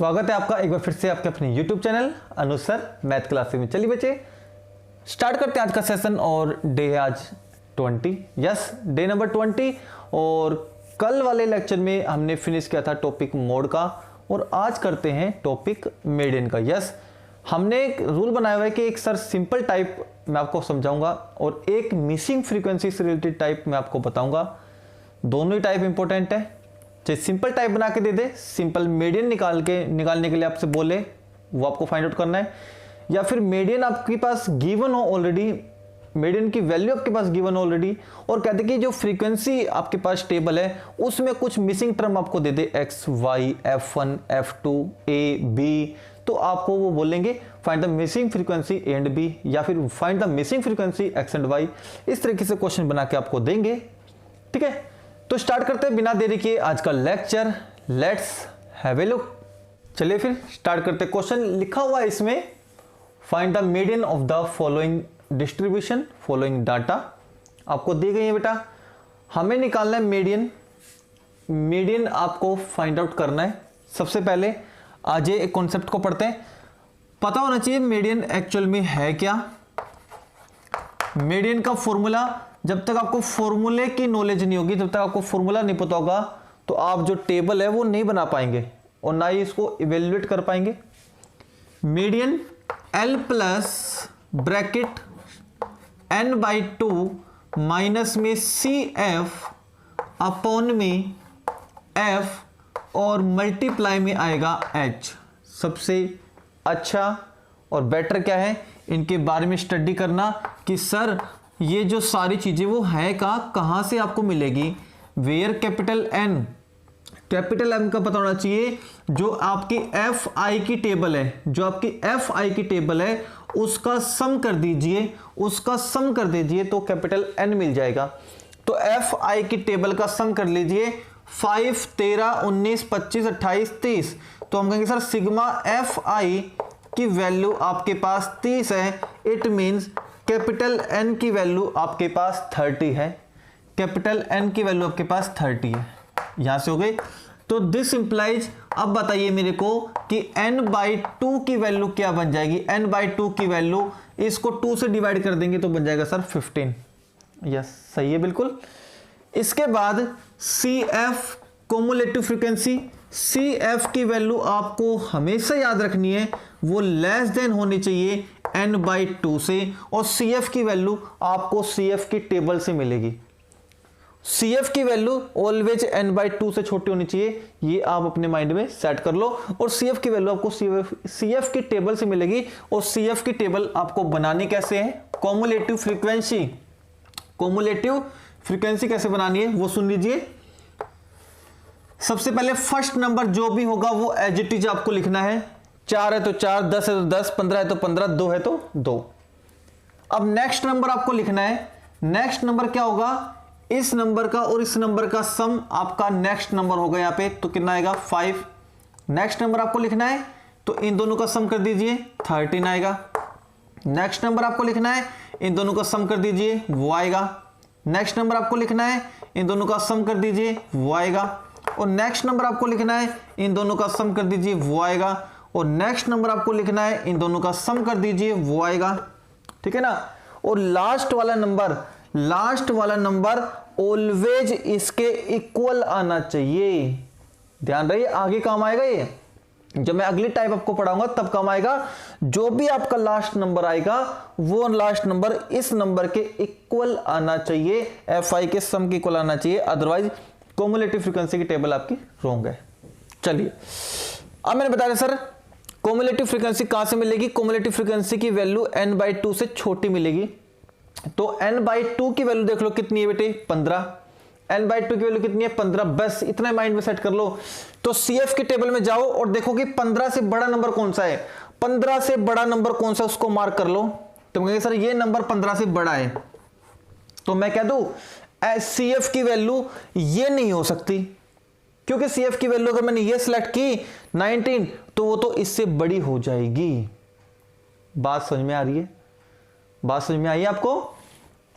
स्वागत है आपका एक बार फिर से आपके अपने YouTube चैनल अनुज सर मैथ क्लासेस में। चलिए बच्चे स्टार्ट करते हैं आज का सेशन। और डे है आज 20, यस डे नंबर 20। और कल वाले लेक्चर में हमने फिनिश किया था टॉपिक मोड का और आज करते हैं टॉपिक मीडियन का। यस हमने एक रूल बनाया हुआ है कि एक सर सिंपल टाइप मैं आपको समझाऊंगा और एक मिसिंग फ्रीक्वेंसी से रिलेटेड टाइप मैं आपको बताऊंगा। दोनों ही टाइप इंपॉर्टेंट है। चाहे सिंपल टाइप बना के दे दे, सिंपल मीडियन निकालने के लिए आपसे बोले वो आपको फाइंड आउट करना है, या फिर मीडियन आपके पास गिवन हो ऑलरेडी, मीडियन की वैल्यू आपके पास गिवन ऑलरेडी और कहते कि जो फ्रीक्वेंसी आपके पास टेबल है उसमें कुछ मिसिंग टर्म आपको दे दे x, y, f1, f2, a, b, तो आपको वो बोलेंगे find the missing frequency A and B या फिर find the missing frequency x and y। इस तरीके से क्वेश्चन बना के आपको देंगे। ठीक है, तो स्टार्ट करते हैं बिना देरी के आज का lecture. Let's have a look. चलिए फिर स्टार्ट करते हैं। क्वेश्चन लिखा हुआ है इसमें find the median of the following distribution following data आपको दी गई है बेटा। हमें निकालना है मीडियन। मीडियन आपको फाइंड आउट करना है। सबसे पहले आज एक कॉन्सेप्ट को पढ़ते हैं। पता होना चाहिए मीडियन एक्चुअल में है क्या। मीडियन का फॉर्मूला, जब तक आपको फॉर्मूले की नॉलेज नहीं होगी, जब तक आपको फॉर्मूला नहीं पता होगा तो आप जो टेबल है वो नहीं बना पाएंगे और ना ही इसको इवेल्युएट कर पाएंगे। Median L plus bracket n/2 minus में CF अपॉन में F और मल्टीप्लाई में आएगा H। सबसे अच्छा और बेटर क्या है, इनके बारे में स्टडी करना कि सर ये जो सारी चीजें वो है कहां से आपको मिलेगी। Where capital N, capital M का पता होना चाहिए। जो आपकी FI की टेबल है, जो आपकी FI की टेबल है उसका सम कर दीजिए, उसका सम कर दीजिए तो कैपिटल N मिल जाएगा। तो FI की टेबल का सम कर लीजिए 5, 13, 19, 25, 28, 30। तो हम कहेंगे सर सिग्मा FI की वैल्यू आपके पास 30 है। इट मींस कैपिटल N की वैल्यू आपके पास 30 है। कैपिटल N की वैल्यू आपके पास 30 है। यहां से हो गई। तो दिस इंप्लाइज, अब बताइए मेरे को कि n/2 की वैल्यू क्या बन जाएगी। n/2 की वैल्यू इसको 2 से डिवाइड कर देंगे तो बन जाएगा सर 15। यस सही है बिल्कुल। इसके बाद CF कॉमुलेटिव फ्रीक्वेंसी, CF की वैल्यू आपको हमेशा याद रखनी है, वो लेस देन होनी चाहिए n/2 से। और CF की वैल्यू आपको CF की टेबल से मिलेगी। CF की वैल्यू ऑलवेज n/2 से छोटी होनी चाहिए, ये आप अपने माइंड में सेट कर लो। और CF की वैल्यू आपको CF की टेबल से मिलेगी। और CF की टेबल आपको बनानी कैसे है, कॉमुलेटिव फ्रीक्वेंसी। कॉमुलेटिव फ्रीक्वेंसी कैसे बनानी है वो सुन लीजिए। सबसे पहले फर्स्ट नंबर जो भी होगा वो एज इट इज आपको लिखना है। 4 है तो 4, 10 है तो 10, 15 है तो 15, 2 है तो 2। अब नेक्स्ट नंबर आपको लिखना है। नेक्स्ट नंबर क्या होगा, इस नंबर का और इस नंबर का सम आपका नेक्स्ट नंबर होगा यहाँ पे, तो कितना आएगा 5। नेक्स्ट नंबर आपको लिखना है तो इन दोनों का सम कर दीजिए 13 आएगा। नेक्स्ट नंबर आपको लिखना है, इन दोनों का सम कर दीजिए वो आएगा। नेक्स्ट नंबर आपको लिखना है, इन दोनों का सम कर दीजिए वो आएगा। और नेक्स्ट नंबर आपको लिखना है, इन दोनों का सम कर दीजिए वो आएगा। और नेक्स्ट नंबर आपको लिखना है, इन दोनों का सम कर दीजिए वो आएगा। ठीक है ना। और लास्ट वाला नंबर ऑलवेज इसके इक्वल आना चाहिए। ध्यान रहिए आगे काम आएगा ये, जब मैं अगली टाइप आपको पढ़ाऊंगा तब काम आएगा। जो भी आपका लास्ट नंबर आएगा वो लास्ट नंबर इस नंबर के इक्वल आना चाहिए, FI के सम के इक्वल आना चाहिए, अदरवाइज कॉमुलेटिव फ्रीक्वेंसी की टेबल आपकी रॉन्ग है। चलिए अब मैंने बताया सर कॉमुलेटिव फ्रीक्वेंसी कहां से मिलेगी। कॉमुलेटिव फ्रीक्वेंसी की वैल्यू n/2 से छोटी मिलेगी। तो n/2 की वैल्यू देख लो कितनी है बेटे, 15। n/2 की वैल्यू कितनी है, 15। बस इतना माइंड में सेट कर लो। तो CF की टेबल में जाओ और देखो कि 15 से बड़ा नंबर कौन सा है। 15 से बड़ा नंबर कौन सा उसको मार्क कर लो। तो कहेंगे सर ये नंबर 15 से बड़ा है, तो मैं कह दूं CF की वैल्यू ये नहीं हो सकती, क्योंकि CF की वैल्यू अगर मैंने ये सिलेक्ट की 19 तो वो तो इससे बड़ी हो जाएगी। बात समझ में आ रही है, बात समझ में आई आपको।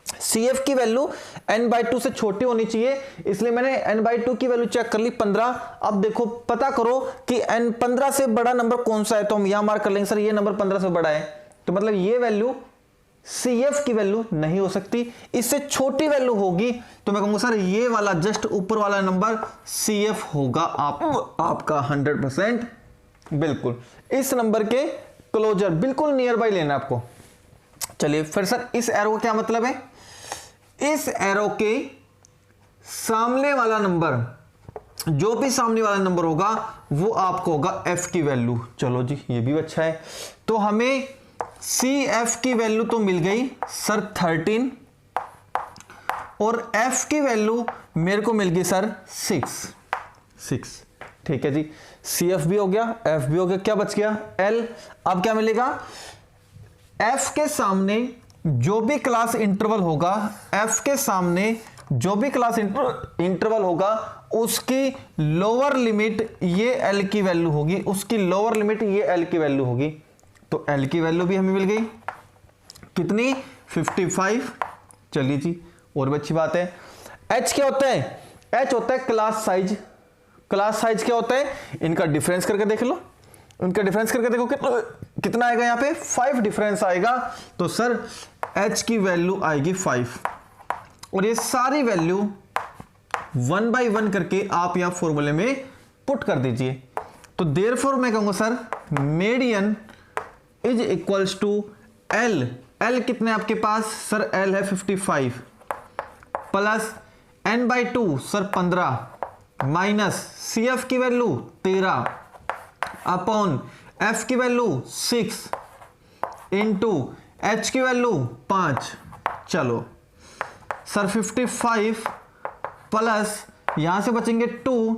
CF की वैल्यू n/2 से छोटी होनी चाहिए, इसलिए मैंने n/2 की वैल्यू चेक कर ली 15। अब देखो पता करो कि n 15 से बड़ा नंबर कौन सा है, तो हम यहां मार्क कर लेंगे सर ये नंबर 15 से बड़ा है, तो मतलब ये वैल्यू CF की वैल्यू नहीं हो सकती, इससे छोटी वैल्यू होगी तो मैं कहूंगा सर ये वाला जस्ट ऊपर वाला नंबर CF होगा आपका 100%। बिल्कुल इस नंबर के क्लोजर बिल्कुल नियर बाई लेना आपको। चलिए फिर सर इस एरो का क्या मतलब है, इस एरो के सामने वाला नंबर, जो भी सामने वाला नंबर होगा वो आपको होगा F की वैल्यू। चलो जी ये भी अच्छा है, तो हमें CF की वैल्यू तो मिल गई सर 13 और F की वैल्यू मेरे को मिल गई सर 6। ठीक है जी, CF भी हो गया, F भी हो गया, क्या बच गया L। अब क्या मिलेगा, F के सामने जो भी क्लास इंटरवल होगा, F के सामने जो भी क्लास इंटरवल होगा उसकी लोअर लिमिट ये L की वैल्यू होगी, उसकी लोअर लिमिट ये L की वैल्यू होगी, तो L की वैल्यू भी हमें मिल गई कितनी 55। चलिए जी और भी अच्छी बात है। H क्या होता है, H होता है क्लास साइज। क्लास साइज क्या होता है, इनका डिफरेंस करके देख लो, इनका डिफरेंस करके देखो कितना आएगा, यहां पे 5 डिफरेंस आएगा, तो सर H की वैल्यू आएगी 5 और ये सारी वैल्यू 1 by 1 करके आप यहां फॉर्मूले में पुट कर दीजिए। तो देयरफॉर मैं कहूंगा sir median is equals to L। L कितने आपके पास, सर L है 55 plus n/2 sir 15 minus CF की वैल्यू 13 अपॉन F की वैल्यू 6 इंटू H की वैल्यू 5। चलो सर 55 प्लस यहां से बचेंगे 2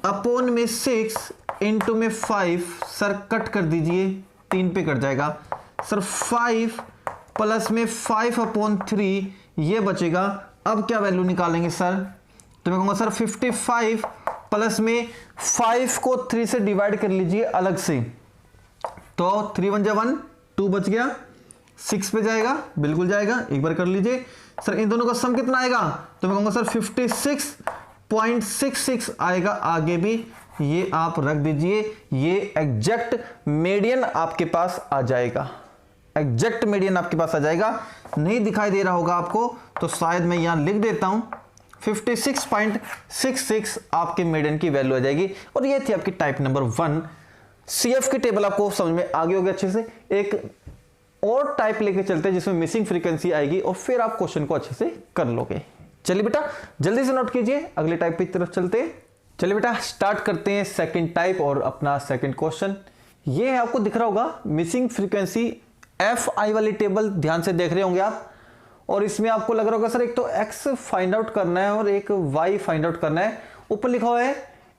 अपॉन में 6 इंटू में 5, सर कट कर दीजिए 3 पे कट जाएगा सर 5 प्लस में 5 अपॉन 3 ये बचेगा। अब क्या वैल्यू निकालेंगे सर, तो मैं कहूंगा सर 55 प्लस में 5 को 3 से डिवाइड कर लीजिए अलग से, तो 3 1 1 2 बच गया, 6 पे जाएगा, बिल्कुल जाएगा, एक बार कर लीजिए सर। इन दोनों का सम कितना आएगा, तो मैं कहूंगा सर 56.66 आएगा, आगे भी ये आप रख दीजिए, ये एग्जैक्ट मीडियन आपके पास आ जाएगा, एग्जैक्ट मीडियन आपके पास आ जाएगा। नहीं दिखाई दे रहा होगा आपको तो शायद मैं यहां लिख देता हूं 56.66 आपके मीडियन की वैल्यू आ जाएगी। और ये थी आपकी टाइप नंबर 1। CF की टेबल आपको समझ में आ गई होगी अच्छे से। एक और टाइप लेके चलते हैं जिसमें मिसिंग फ्रीक्वेंसी आएगी और फिर आप क्वेश्चन को अच्छे से कर लोगे। चलिए बेटा जल्दी से नोट कीजिए, अगले टाइप की तरफ चलते हैं। चलिए बेटा स्टार्ट करते हैं सेकंड टाइप और अपना सेकंड क्वेश्चन। ये है, आपको दिख रहा होगा मिसिंग फ्रीक्वेंसी FI वाली टेबल, ध्यान से देख रहे होंगे आप। और इसमें आपको लग रहा होगा सर एक तो X फाइंड आउट करना है और एक Y फाइंड आउट करना है। ऊपर लिखा हुआ है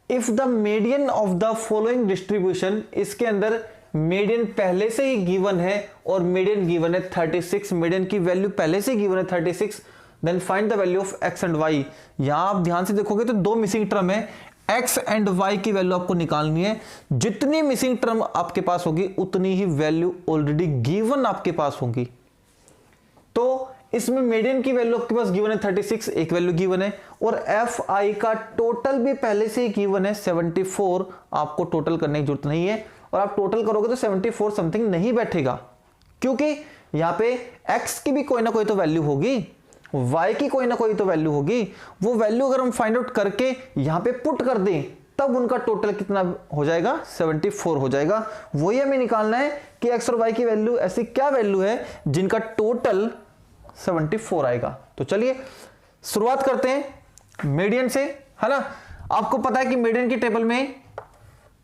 if the median of the following distribution, इसके अंदर मीडियन पहले से ही गिवन है और मीडियन गिवन है 36, मीडियन की वैल्यू पहले से गिवन है 36, then find the value of X and Y। यहां आप ध्यान से देखोगे तो दो मिसिंग टर्म है, X एंड Y की वैल्यू आपको निकालनी है। जितनी मिसिंग टर्म आपके पास होगी उतनी ही वैल्यू ऑलरेडी गिवन आपके पास होगी। तो इसमें मीडियन की वैल्यू आपके पास गिवन है 36, एक वैल्यू गिवन है, और FI का टोटल भी पहले से ही गिवन है 74। आपको टोटल करने की जरूरत नहीं है, और आप टोटल करोगे तो 74 समथिंग नहीं बैठेगा, क्योंकि यहां पे X की भी कोई ना कोई तो वैल्यू होगी, Y की कोई ना कोई तो वैल्यू होगी। वो वैल्यू अगर हम फाइंड आउट करके यहां पे पुट कर दें तब उनका टोटल कितना हो जाएगा, 74 हो जाएगा। वही हमें निकालना है कि X और Y की वैल्यू ऐसी क्या वैल्यू है जिनका टोटल 74 आएगा। तो चलिए शुरुआत करते हैं मीडियन से, है ना। आपको पता है कि मीडियन की टेबल में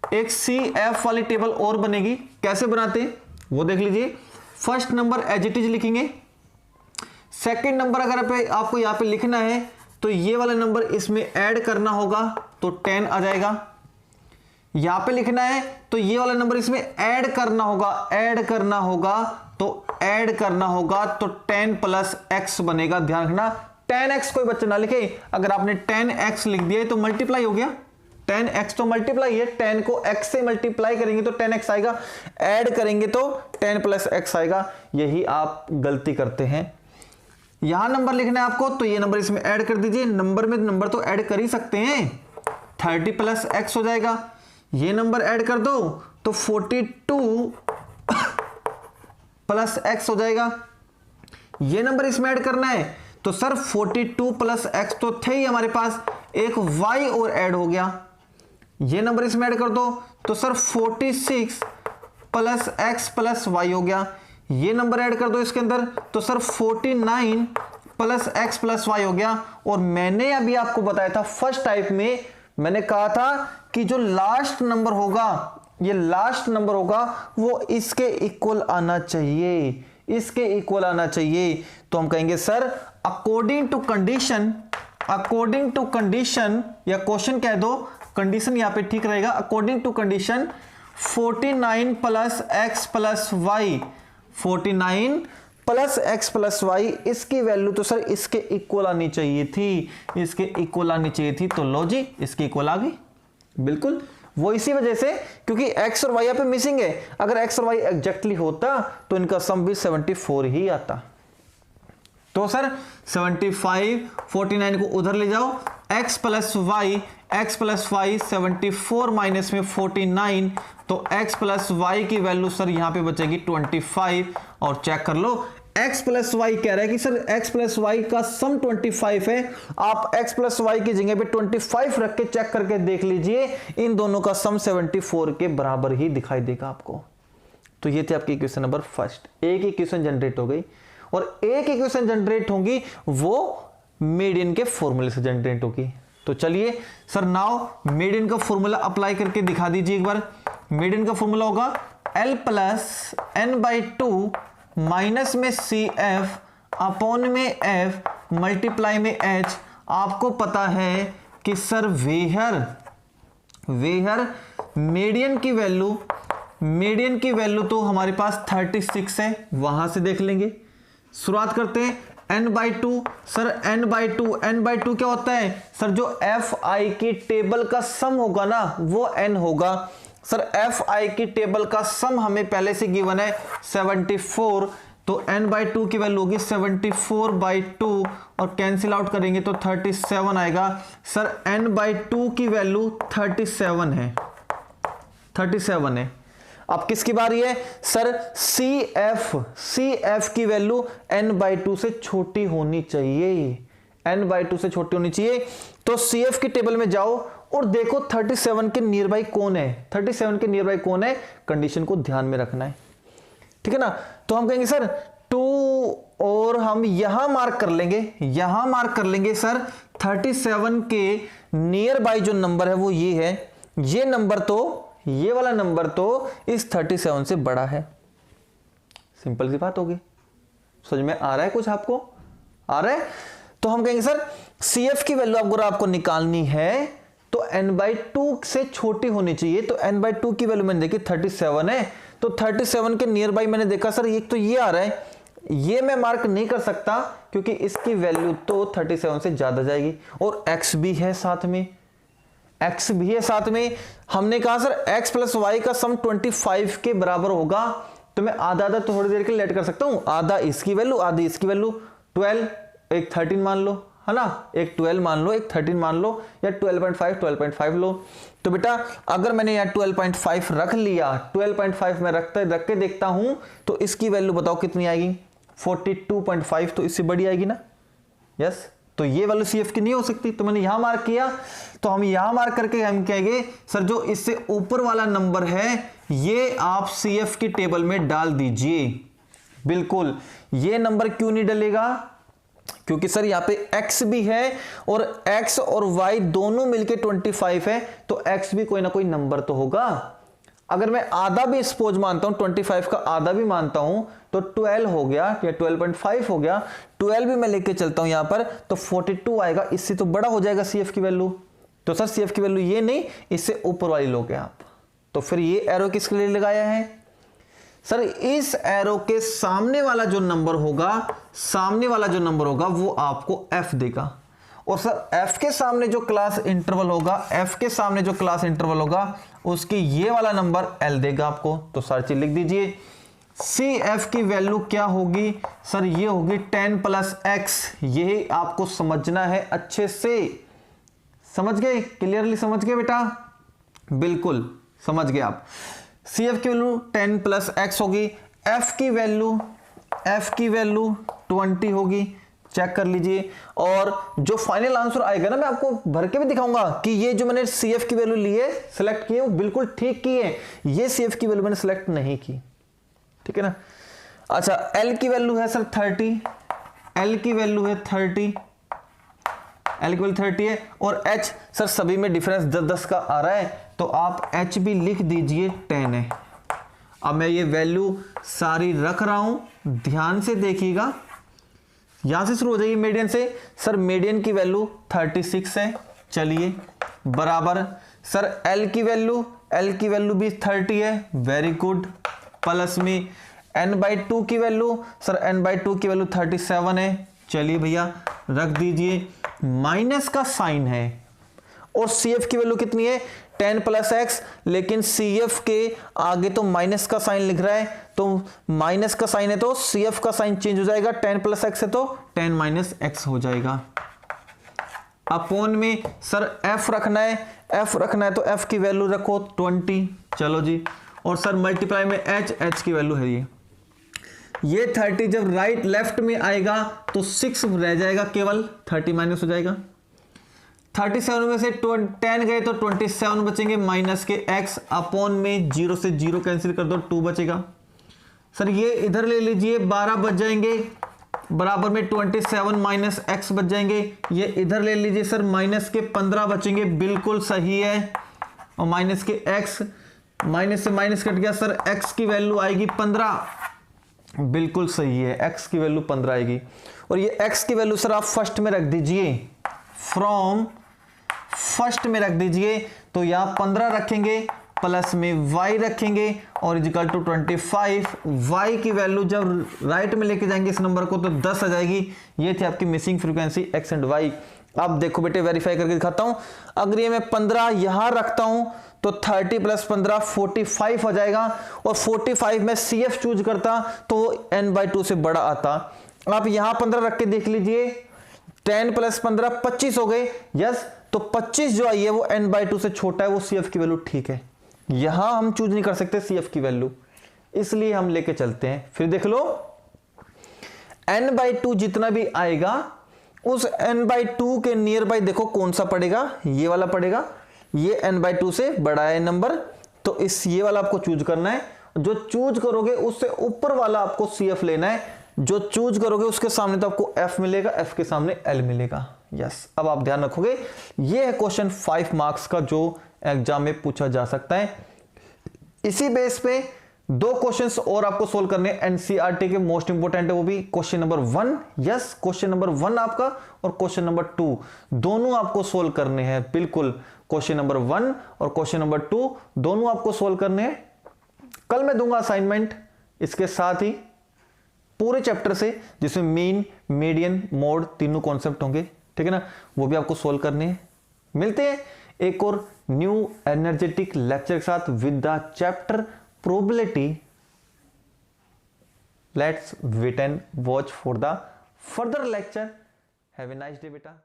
एक CF वाली टेबल और बनेगी। कैसे बनाते हैं वो देख लीजिए। First number as it is लिखेंगे, सेकंड नंबर अगर आपको यहां पे लिखना है तो ये वाला नंबर इसमें ऐड करना होगा तो 10 आ जाएगा। यहां पे लिखना है तो ये वाला नंबर इसमें ऐड करना होगा, तो ऐड करना होगा तो 10 प्लस x बनेगा। ध्यान रखना 10x कोई बच्चा ना लिखे, अगर आपने 10x लिख दिया तो मल्टीप्लाई हो गया, 10x तो मल्टीप्लाई है, 10 को x से मल्टीप्लाई करेंगे तो 10x आएगा, ऐड करेंगे तो 10 प्लस x आएगा। यही आप गलती करते हैं। यहां नंबर लिखना है आपको, तो ये नंबर इसमें ऐड कर दीजिए। नंबर में नंबर तो ऐड कर ही सकते हैं, 30 प्लस x हो जाएगा। ये नंबर ऐड कर दो तो 42 प्लस x हो जाएगा। ये नंबर इसमें ऐड करना है तो सर 42 प्लस x तो थे ही हमारे पास, एक y और ऐड हो गया। ये नंबर इसमें ऐड कर दो तो sir 46 plus x plus y हो गया। ये नंबर ऐड कर दो इसके अंदर तो sir 49 plus x plus y हो गया। और मैंने अभी आपको बताया था फर्स्ट टाइप में, मैंने कहा था कि जो लास्ट नंबर होगा, ये लास्ट नंबर होगा वो इसके इक्वल आना चाहिए, इसके इक्वल आना चाहिए। तो हम कहेंगे sir according to condition, according to condition या क्वेश्चन कह दो, कंडीशन यहां पे ठीक रहेगा। According to condition 49 plus x plus Y, 49 plus x plus Y, इसकी वैल्यू तो सर इसके इक्वल आनी चाहिए थी, इसके इक्वल आनी चाहिए थी। तो लो जी, इसके इक्वल आ गई बिल्कुल। वो इसी वजह से क्योंकि x और y यहाँ पे मिसिंग है, अगर x और y एग्जैक्टली होता तो इनका सम भी 74 ही आता। तो सर 75, 49 को उधर ले जाओ, x plus Y, x plus Y 74 minus में 49, तो x प्लस वाई की वैल्यू सर यहां पे बचेगी 25। और चेक कर लो, x प्लस वाई कह रहा है कि सर x प्लस वाई का सम 25 है। आप x प्लस वाई की जगह पे 25 रख के चेक करके देख लीजिए, इन दोनों का सम 74 के बराबर ही दिखाई देगा आपको। तो ये थी आपकी इक्वेशन नंबर फर्स्ट। एक इक्वेशन जनरेट हो गई, और एक इक्वेशन जनरेट होगी वो मीडियन के फॉर्मूले से जनरेट होगी। तो चलिए सर नाउ मीडियन का फॉर्मूला अप्लाई करके दिखा दीजिए एक बार। मीडियन का फॉर्मूला होगा L प्लस n/2 माइनस में CF अपॉन में F मल्टीप्लाई में H। आपको पता है कि सर वेहर मीडियन की वैल्यू तो हमारे पास 36 है, वहां से देख लेंगे। शुरुआत करते हैं n/2। सर n/2 क्या होता है सर, जो fi की टेबल का सम होगा ना वो n होगा। सर fi की टेबल का सम हमें पहले से गिवन है 74, तो n/2 की वैल्यू होगी 74/2 और कैंसिल आउट करेंगे तो 37 आएगा। सर n/2 की वैल्यू 37 है। अब किसकी बारी है सर, CF की वैल्यू n/2 से छोटी होनी चाहिए, n/2 से छोटी होनी चाहिए। तो CF की टेबल में जाओ और देखो 37 के नियर बाई कौन है, 37 के नियर बाई कौन है, कंडीशन को ध्यान में रखना है, ठीक है ना। तो हम कहेंगे सर 2 और हम यहां मार्क कर लेंगे, सर 37 के नियर बाई जो नंबर है वो ये है, ये वाला नंबर तो इस 37 से बड़ा है। सिंपल सी बात होगी, समझ में आ रहा है कुछ आपको, आ रहा है। तो हम कहेंगे सर CF की वैल्यू अगर आपको निकालनी है तो n/2 से छोटी होनी चाहिए। तो n/2 की वैल्यू मैंने देखी 37 है, तो 37 के नियर बाई मैंने देखा सर एक तो ये आ रहा है, ये मैं मार्क नहीं कर सकता क्योंकि इसकी वैल्यू तो 37 से ज्यादा जाएगी, और x भी है साथ में, हमने कहा सर x प्लस वाई का सम 25 के बराबर होगा। तो मैं आधा तो थोड़ी देर के लिए लेट कर सकता हूं, आधा इसकी वैल्यू आधी इसकी वैल्यू, 12 एक 13 मान लो, है ना, एक 12 मान लो, एक 13 मान लो, या 12.5 लो। तो बेटा अगर मैंने यहाँ 12.5 रख लिया, 12.5 में रख के देखता हूं तो इसकी वैल्यू बताओ कितनी आएगी, 42.5, तो इससे बड़ी आएगी ना, यस। तो ये वैल्यू CF की नहीं हो सकती, तो मैंने यहां मार्क किया। तो हम यहां मार्क करके हम कहेंगे सर जो इससे ऊपर वाला नंबर है ये आप CF की टेबल में डाल दीजिए। बिल्कुल, ये नंबर क्यों नहीं डलेगा, क्योंकि सर यहाँ पे x भी है और x और y दोनों मिलके 25 है, तो x भी कोई ना कोई नंबर तो होगा। अगर मैं आधा भी सपोज मानता हूं, 25 का आधा भी मानता हूं तो 12 हो गया या 12.5 हो गया, 12 भी मैं लेके चलता हूं यहां पर तो 42 आएगा, इससे तो बड़ा हो जाएगा CF की वैल्यू। तो सर CF की वैल्यू ये नहीं, इससे ऊपर वाली लोगे आप। तो फिर ये एरो किसके लिए लगाया है सर, इस एरो के सामने वाला जो नंबर होगा वो आपको F देगा, और सर F के सामने जो क्लास इंटरवल होगा उसके ये वाला नंबर L देगा आपको। तो सर चीज लिख दीजिए, सी एफ की वैल्यू क्या होगी सर, ये होगी 10 प्लस एक्स। यही आपको समझना है अच्छे से, समझ गए, क्लियरली समझ गए बेटा, बिल्कुल समझ गए आप। सी एफ की वैल्यू 10 प्लस एक्स होगी, एफ की वैल्यू 20 होगी, चेक कर लीजिए। और जो फाइनल आंसर आएगा ना, मैं आपको भर के भी दिखाऊंगा कि ये जो मैंने सी एफ की वैल्यू ली है, सिलेक्ट किए, वो बिल्कुल ठीक की है। ये सी एफ की वैल्यू मैंने सिलेक्ट नहीं की, ठीक है ना। अच्छा, एल की वैल्यू है सर 30, एल की वैल्यू है 30 है, और एच सर सभी में डिफरेंस 10-10 का आ रहा है, तो आप एच भी लिख दीजिए 10 है। अब मैं ये वैल्यू सारी रख रहा हूं, ध्यान से देखिएगा। यहां से शुरू हो जाइए मीडियन से। सर मीडियन की वैल्यू 36 है, चलिए बराबर। सर एल की वैल्यू भी 30 है, वेरी गुड। प्लस में n/2 की वैल्यू, सर n/2 की वैल्यू 37 है, चलिए भैया रख दीजिए। माइनस का साइन है, और CF की वैल्यू कितनी है 10 प्लस एक्स, लेकिन CF के आगे तो माइनस का साइन लिख रहा है, तो माइनस का साइन है तो CF का साइन चेंज हो जाएगा, 10 प्लस एक्स है तो 10 माइनस एक्स हो जाएगा। अपॉन में सर F रखना है, तो F की वैल्यू रखो 20, चलो जी। और सर मल्टीप्लाई में H की वैल्यू है ये 30, जब राइट लेफ्ट में आएगा तो 6 रह जाएगा, केवल 30 माइनस हो जाएगा। 37 में से 10 गए तो 27 बचेंगे, माइनस के x, अपॉन में 0 से 0 कैंसिल कर दो, 2 बचेगा। सर ये इधर ले लीजिए, 12 बच जाएंगे, बराबर में 27 माइनस x बच जाएंगे। ये इधर ले लीजिए सर, माइनस के 15 बचेंगे, बिल्कुल सही है। और माइनस के x, माइनस से माइनस कट गया, सर x की वैल्यू आएगी 15, बिल्कुल सही है, x की वैल्यू 15 आएगी। और ये x की वैल्यू सर आप फर्स्ट में रख दीजिए, फ्रॉम फर्स्ट में रख दीजिए, तो यहां 15 रखेंगे, प्लस में y रखेंगे, और इजिकल टू 25। y की वैल्यू जब राइट में लेके जाएंगे इस नंबर को तो 10 आ जाएगी। ये थी आपकी missing frequency x and y। अब देखो बेटे, वेरीफाई करके दिखाता हूं। अगर ये मैं 15 यहां रखता हूं तो 30 प्लस 15 45 हो जाएगा, और 45 में CF चूज करता तो n/2 से बड़ा आता। आप यहां 15 रख के देख लीजिए, 10 प्लस 15 25 हो गए, यस। तो 25 जो आई है वो n/2 से छोटा है, वो CF की वैल्यू ठीक है। यहां हम चूज नहीं कर सकते CF की वैल्यू, इसलिए हम लेके चलते हैं। फिर देख लो, n/2 जितना भी आएगा उस n/2 के नियर बाई देखो कौन सा पड़ेगा, ये वाला पड़ेगा। ये n/2 से बड़ा है नंबर, तो इस ये वाला आपको चूज करना है। जो चूज करोगे उससे ऊपर वाला आपको CF लेना है, जो चूज करोगे उसके सामने तो आपको F मिलेगा, F के सामने L मिलेगा, यस। अब आप ध्यान रखोगे, ये है क्वेश्चन 5 मार्क्स का जो एग्जाम में पूछा जा सकता है। इसी बेस पे 2 क्वेश्चंस और आपको सोल्व करने हैं, NCERT के मोस्ट इंपोर्टेंट है, वो भी question number 1, yes, question number 1 आपका, और क्वेश्चन नंबर 2 दोनों आपको सोल्व करने हैं, बिल्कुल। क्वेश्चन नंबर 1 और क्वेश्चन नंबर 2 दोनों आपको सोल्व करने हैं। कल मैं दूंगा असाइनमेंट इसके साथ ही पूरे चैप्टर से, जिसमें मीन, मीडियन, मोड तीनों कॉन्सेप्ट होंगे, ठीक है ना, वो भी आपको सोल्व करने हैं। मिलते हैं एक और न्यू एनर्जेटिक लेक्चर के साथ with the chapter probability. Let's wait and watch for the further lecture. Have a nice day बेटा।